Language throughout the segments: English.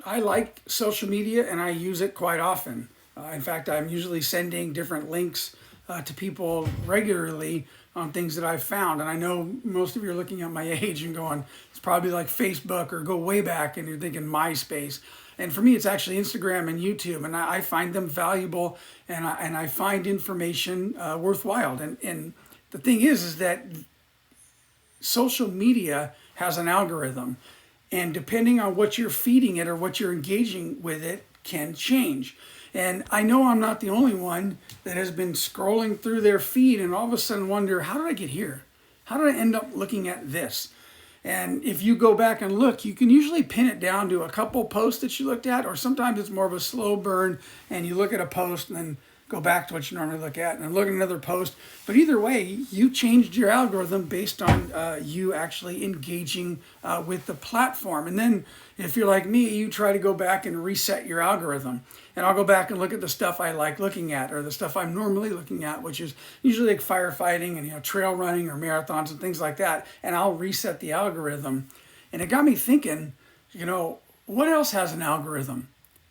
I like social media and I use it quite often. In fact, I'm usually sending different links to people regularly on things that I've found. And I know most of you are looking at my age and going, it's probably like Facebook or go way back and you're thinking MySpace. And for me, it's actually Instagram and YouTube. And I find them valuable and I find information worthwhile. And the thing is that social media has an algorithm, and depending on what you're feeding it or what you're engaging with it can change. And I know I'm not the only one that has been scrolling through their feed and all of a sudden wonder, how did I get here? How did I end up looking at this? And if you go back and look, you can usually pin it down to a couple posts that you looked at, or sometimes it's more of a slow burn and you look at a post and then go back to what you normally look at and then look at another post. But either way, you changed your algorithm based on you actually engaging with the platform. And then if you're like me, you try to go back and reset your algorithm. And I'll go back and look at the stuff I like looking at, or the stuff I'm normally looking at, which is usually like firefighting and trail running or marathons and things like that. And I'll reset the algorithm. And it got me thinking, what else has an algorithm?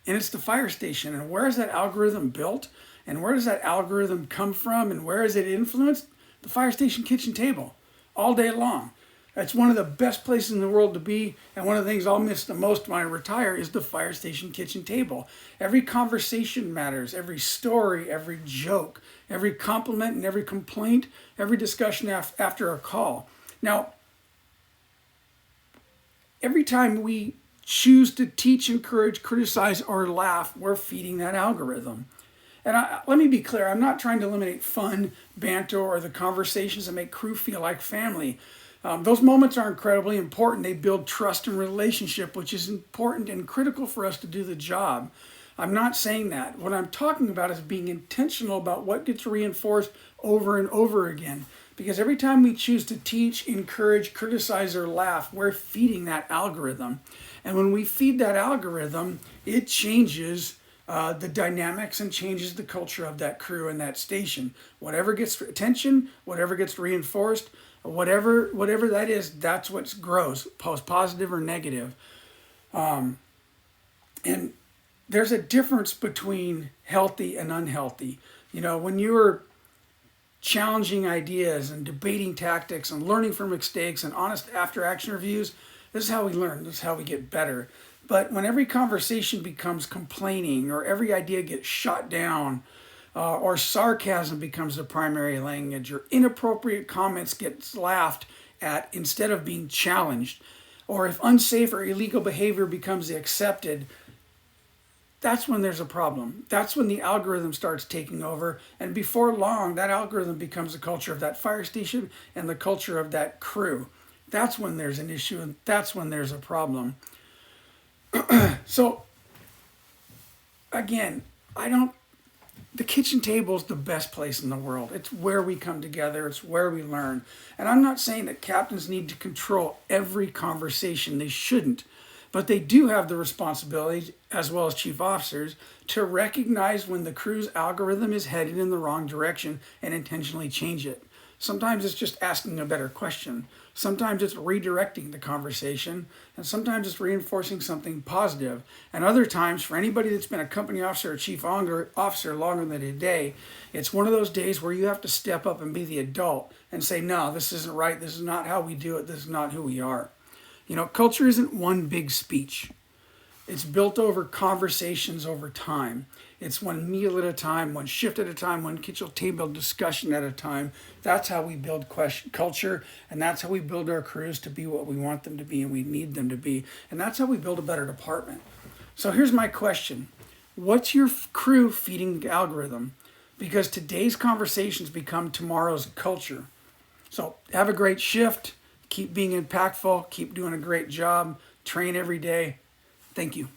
And it's the fire station. And where is that algorithm built? And where does that algorithm come from? And where is it influenced? The fire station kitchen table, all day long. That's one of the best places in the world to be. And one of the things I'll miss the most when I retire is the fire station kitchen table. Every conversation matters, every story, every joke, every compliment and every complaint, every discussion after a call. Now, every time we choose to teach, encourage, criticize, or laugh, we're feeding that algorithm. And let me be clear, I'm not trying to eliminate fun, banter, or the conversations that make crew feel like family. Those moments are incredibly important. They build trust and relationship, which is important and critical for us to do the job. I'm not saying that. What I'm talking about is being intentional about what gets reinforced over and over again. Because every time we choose to teach, encourage, criticize, or laugh, we're feeding that algorithm. And when we feed that algorithm, it changes the dynamics and changes the culture of that crew and that station. Whatever gets attention, whatever gets reinforced, whatever that is, that's what grows, positive or negative. And there's a difference between healthy and unhealthy. When you're challenging ideas and debating tactics and learning from mistakes and honest after action reviews, this is how we learn, this is how we get better. But when every conversation becomes complaining, or every idea gets shot down, or sarcasm becomes the primary language, or inappropriate comments get laughed at instead of being challenged, or if unsafe or illegal behavior becomes accepted, that's when there's a problem. That's when the algorithm starts taking over. And before long, that algorithm becomes the culture of that fire station and the culture of that crew. That's when there's an issue, and that's when there's a problem. So, again, the kitchen table is the best place in the world. It's where we come together. It's where we learn. And I'm not saying that captains need to control every conversation. They shouldn't. But they do have the responsibility, as well as chief officers, to recognize when the crew's algorithm is headed in the wrong direction and intentionally change it. Sometimes it's just asking a better question. Sometimes it's redirecting the conversation, and sometimes it's reinforcing something positive. And other times, for anybody that's been a company officer or chief officer longer than a day, it's one of those days where you have to step up and be the adult and say, no, this isn't right. This is not how we do it. This is not who we are. Culture isn't one big speech. It's built over conversations over time. It's one meal at a time, one shift at a time, one kitchen table discussion at a time. That's how we build culture, and that's how we build our crews to be what we want them to be and we need them to be. And that's how we build a better department. So here's my question. What's your crew feeding the algorithm? Because today's conversations become tomorrow's culture. So have a great shift. Keep being impactful. Keep doing a great job. Train every day. Thank you.